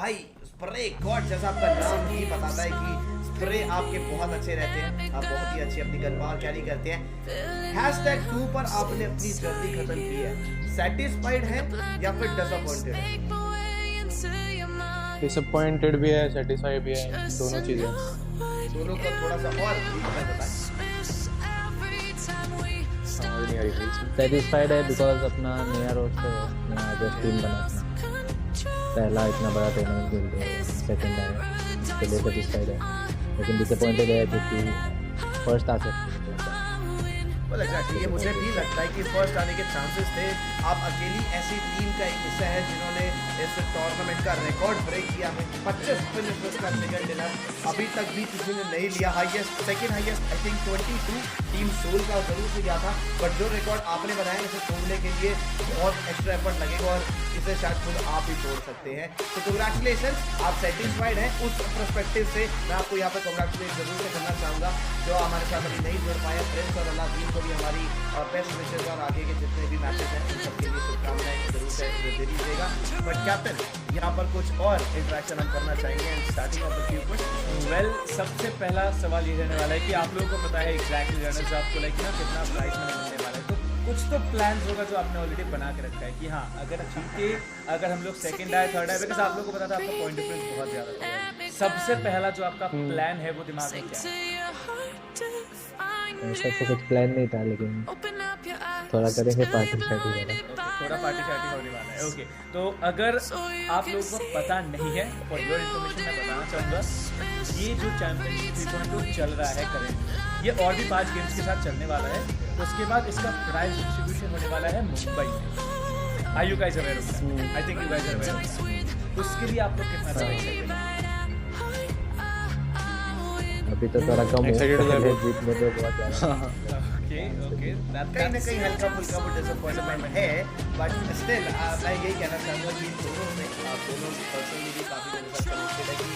भाई spray God, जैसा आपका नाम ही बताता है कि स्प्रे आपके बहुत अच्छे रहते हैं, आप बहुत ही अच्छी अपनी गन पावर कैरी करते हैं। #2 पर आपने अपनी जर्नी खत्म की है, सेटिस्फाइड है या फिर डिसअपॉइंटेड है? डिसअपॉइंटेड भी है, सेटिस्फाइड भी है, दोनों चीज़ें। दोनों का थोड़ा सा और बताएं। सेटिस्फाइड है बिकॉज अपना नया रोस्टर है, नया जो टीम बना अपना, पहला इतना बड़ा टूर्नामेंट खेल रहे हैं, सेकंड है, इसके लिए सेटिस्फाइड है। लेकिन डिसअपॉइंटेड है क्योंकि फर्स्ट आ सकते well, exactly, ये मुझे भी लगता है कि फर्स्ट आने के चांसेस थे। आप अकेली ऐसी टीम का एक हिस्सा है जिन्होंने इस टूर्नामेंट का रिकॉर्ड ब्रेक किया है, 25 फिनिशर्स का सेकंड डिनर अभी तक भी किसी ने नहीं लिया। Highest, second highest I think 22 Team Soul का जरूर से गया था, बट जो रिकॉर्ड आपने बनाया इसे तोड़ने के लिए बहुत एक्स्ट्रा एफर्ट लगेगा और इसे शायद खुद आप ही तोड़ सकते हैं। तो कंग्रेचुलेशन, आप सेटिस्फाइड हैं। उस पर्सपेक्टिव से मैं आपको यहाँ पर कंग्रेचुलेट जरूर से करना चाहूँगा जो हमारे साथ अभी नहीं जुड़ पाए, प्रिंस और अल्लाह टीम को भी हमारी बेस्ट विशेष और आगे के जितने भी मैचेस हैं उन सबके लिए शुभकामनाएं जरूर से दे दीजिएगा। बट कैप्टन, यहाँ पर कुछ और इंटरेक्शन हम करना चाहेंगे and starting of the few question. Well, सबसे पहला सवाल ये रहने वाला है कि आप लोगों को पता है एग्जैक्टली रनर्स अप को लाइक ना कितना प्राइस में मिलने वाला है, तो कुछ तो प्लान्स होगा जो आपने ऑलरेडी बना के रखा है कि हाँ अगर जीते, अगर हम लोग सेकंड आए, थर्ड आए, बिकॉज आप लोगों को पता था आपका पॉइंट डिफरेंस बहुत ज़्यादा था। सबसे पहला जो आपका प्लान है वो दिमाग में क्या है? ऐसा तो कुछ प्लान नहीं था, लेकिन थोड़ा करेंगे पार्टी शार्टी थोड़ा पार्टी शार्टी होने वाला है। ओके, तो अगर आप लोगों को पता नहीं है, फॉर योर इन्फॉर्मेशन मैं बताना चाहूँगा, ये जो चैंपियनशिप 3.2 चल रहा है करेंट, ये और भी 5 गेम्स के साथ चलने वाला है। तो उसके बाद इसका प्राइस डिस्ट्रीब्यूशन होने वाला है मुंबई में। Are you guys aware of that? I think you guys are aware of that. उसके लिए आप लोग कितना ज़्यादा एक्साइटेड हैं? अभी तो थोड़ा कम है, जीतने पे बहुत ज़्यादा। ओके, कहीं ना कहीं हल्का फुल्का वो डिसअपॉइंटमेंट है, बट स्टिल मैं यही कहना चाहूँगा कि दोनों में आप दोनों पर्सनली भी काफ़ी मेरे साथ कनेक्टेड है कि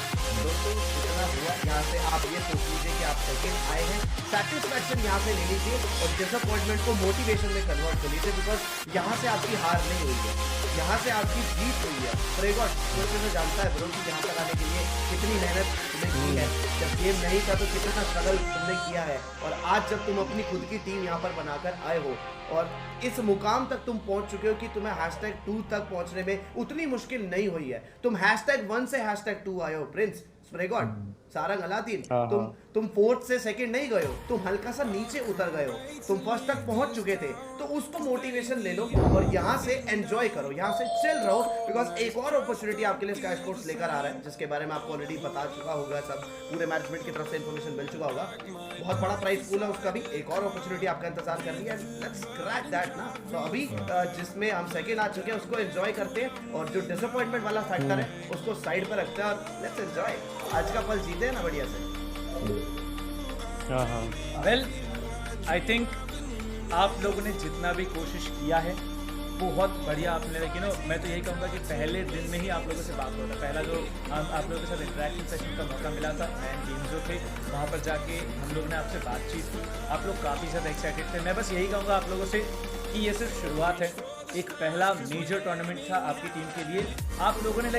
दोस्तों जितना हुआ यहाँ से आप ये सोच लीजिए कि आप सेकेंड आए हैं, सेटिस्फैक्शन यहाँ से ले लीजिए और डिसअपॉइंटमेंट को मोटिवेशन में कन्वर्ट कर लीजिए, बिकॉज यहाँ से आपकी हार नहीं हुई है, यहाँ से आपकी जीत हुई है। फ्रेगॉट मुझे जानता है ब्रो कि यहाँ तक आने के लिए कितनी मेहनत तुमने की है, जब गेम नहीं था तो कितना स्ट्रगल तुमने किया है, और आज जब तुम अपनी खुद की टीम यहाँ पर बनाकर आए हो और इस मुकाम तक तुम पहुंच चुके हो कि तुम्हें #2 तक पहुंचने में उतनी मुश्किल नहीं हुई है। तुम #1 से #2 आए हो प्रिंस स्प्रेगॉड, सारंग अलादीन, तुम 4th से सेकंड नहीं गए हो, तुम हल्का सा नीचे उतर गए हो, तुम फर्स्ट तक पहुंच चुके थे। तो उसको मोटिवेशन ले लो और यहाँ से एंजॉय करो, यहाँ से चिल रहो, बिकॉज एक और अपॉर्चुनिटी आपके लिए स्काई स्पोर्ट्स लेकर आ रहा है जिसके बारे में आपको ऑलरेडी बता चुका होगा, सब पूरे मैनेजमेंट की तरफ से इन्फॉर्मेशन मिल चुका होगा। बहुत बड़ा प्राइस पूल है उसका भी, एक और अपॉर्चुनिटी आपका इंतजार कर रही है। लेट्स क्रैक दैट ना। तो अभी जिसमें हम सेकंड आ चुके हैं उसको एंजॉय करते हैं और जो डिसअपॉइंटमेंट वाला फैक्टर है उसको साइड पर रखते हैं और लेट्स एंजॉय। आज का पल जीते हैं ना बढ़िया से। वेल, आई थिंक आप लोगों ने जितना भी कोशिश किया है बहुत बढ़िया आपने, लेकिन मैं तो यही कहूँगा कि पहले दिन में ही आप लोगों से बात हो रहा, पहला जो आप लोगों के साथ इंटरेक्शन सेशन का मौका मिला था एंड टीम जो थे वहाँ पर जाके हम लोग ने आपसे बातचीत की, आप लोग काफ़ी ज़्यादा एक्साइटेड थे। मैं बस यही कहूँगा आप लोगों से कि ये सिर्फ शुरुआत है, एक पहला मेजर टूर्नामेंट था आपकी टीम के लिए। आप लोगों ने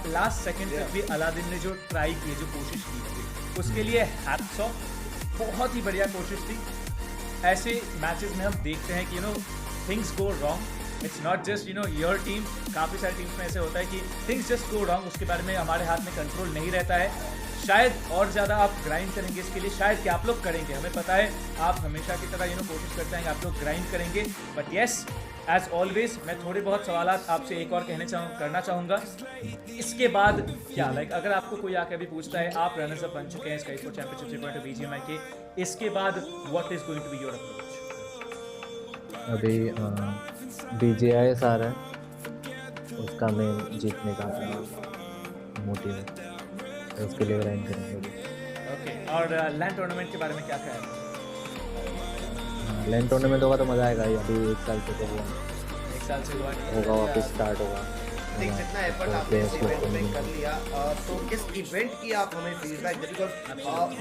लास्ट सेकंड तक भी अलादीन ने जो ट्राई की, जो कोशिश की थी, उसके लिए हैट्स ऑफ, बहुत ही बढ़िया कोशिश थी। ऐसे मैचेस में हम देखते हैं कि things go wrong, it's not just your team, काफ़ी सारी टीम्स में ऐसे होता है कि थिंग्स जस्ट गो रॉन्ग, उसके बारे में हमारे हाथ में कंट्रोल नहीं रहता है। शायद और ज़्यादा आप ग्राइंड करेंगे इसके लिए, शायद कि आप लोग करेंगे, हमें पता है आप हमेशा की तरह कोशिश करते हैं, आप लोग ग्राइंड करेंगे। बट येस, एज ऑलवेज मैं थोड़े बहुत सवाल आपसे एक और करना चाहूँगा। इसके बाद क्या अगर आपको कोई आके अभी पूछता है, आप रनर्स अप बन चुके हैं स्काई स्पोर्ट्स चैंपियनशिप 3.2 BGMI के, इसके बाद what is going to be your approach? अभी BGI आ रहा है, उसका मैं जीतने का मोटिव है, तो उसके लिए ग्राइंड करेंगे। ओके, और लैंड टूर्नामेंट के बारे में क्या ख्याल है? लैंड टूर्नामेंट होगा तो मज़ा आएगा ही, अभी 1 साल से तो हुआ, 1 साल से हुआ नहीं होगा, वापस स्टार्ट होगा। देख जितना एफर्ट आपने इस इवेंट में कर लिया, तो इस इवेंट की आप हमें फीडबैक दें, बिकॉज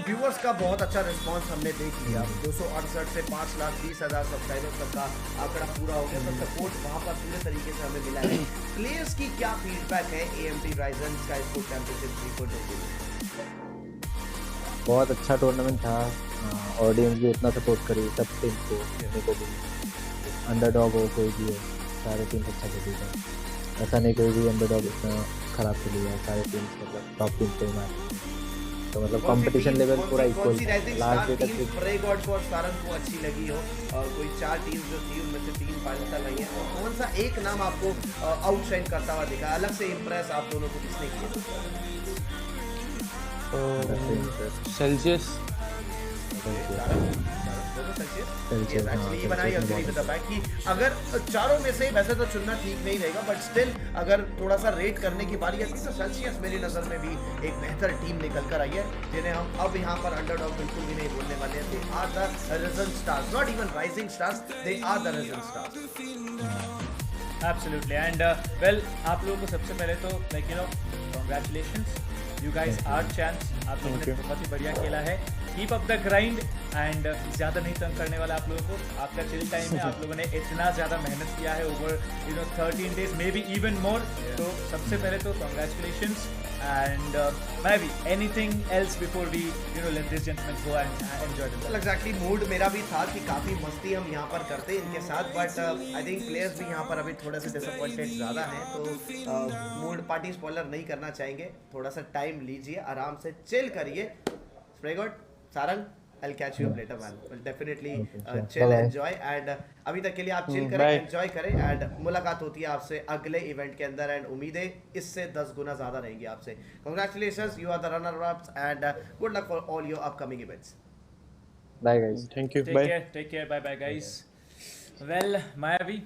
व्यूअर्स का बहुत अच्छा रिस्पांस हमने देख लिया। 268 से 5,20,000 सब्सक्राइबर्स तक का आंकड़ा पूरा हो गया, तो सपोर्ट वहाँ पर पूरे तरीके से हमें मिला है। प्लेयर्स की क्या फीडबैक है AMD Ryzen sky sport championship 3.0? बहुत अच्छा टूर्नामेंट था, ऑडियंस भी इतना सपोर्ट करी सब टीम को, मेरे को भी अंडरडॉग हो कोई भी हो, सारे टीम अच्छा खेली था। ऐसा नहीं कोई भी अंडरडॉग इतना खराब खेली है, सारे टीम मतलब टॉप टीम से मैच, तो मतलब कंपटीशन लेवल पूरा इक्वल था लास्ट डे तक। प्रे गॉड को और सारंग को अच्छी लगी हो, और कोई 4 टीम जो थी उनमें से 3 फाइनल तक आई है, और कौन सा एक नाम आपको आउटशाइन करता हुआ दिखा, अलग से इंप्रेस आप दोनों को किसने किया? सेल्सियस। कि अगर चारों में से, वैसे तो चुनना ठीक नहीं रहेगा, बट स्टिल अगर थोड़ा सा रेट करने की बारी आती है तो सेल्सियस मेरी नज़र में भी एक बेहतर टीम निकल कर आई है, जिन्हें हम अब यहाँ पर अंडरडॉग बिल्कुल भी नहीं बोलने वाले हैं। They are the reigning stars, not even rising stars, they are the reigning stars. Absolutely and well, आप लोगों को सबसे पहले तो like you know congratulations, you guys are champs. आप लोगों ने बहुत ही बढ़िया खेला है, keep up the grind and ज़्यादा नहीं तंग करने वाला आप लोगों को, आपका चिल टाइम है। आप लोगों ने इतना ज़्यादा मेहनत किया है over 13 days, maybe even more, तो सबसे पहले तो कांग्रेचुलेशंस एंड मैं भी anything else before we let this gentleman go and enjoy the well exactly mood मेरा भी था कि काफ़ी मस्ती हम यहाँ पर करते इनके साथ, बट आई थिंक प्लेयर्स भी यहाँ पर अभी थोड़े से डिसअपॉइंटेड ज़्यादा हैं, तो मूड पार्टी स्पॉइलर नहीं करना चाहेंगे। थोड़ा सा टाइम लीजिए, आराम से चिल करिए। Spray God, Sarang, I'll catch you up later, man. We'll definitely chill, enjoy, and अभी तक के लिए आप चिल करें, एंजॉय करें, एंड मुलाकात होती है आपसे अगले इवेंट के अंदर, एंड उम्मीदें इससे 10 गुना ज़्यादा रहेंगी आपसे। Congratulations, you are the runner-ups, and good luck for all your upcoming events. Bye guys. Thank you. Take Bye. care, bye bye guys. Well, Mayavi,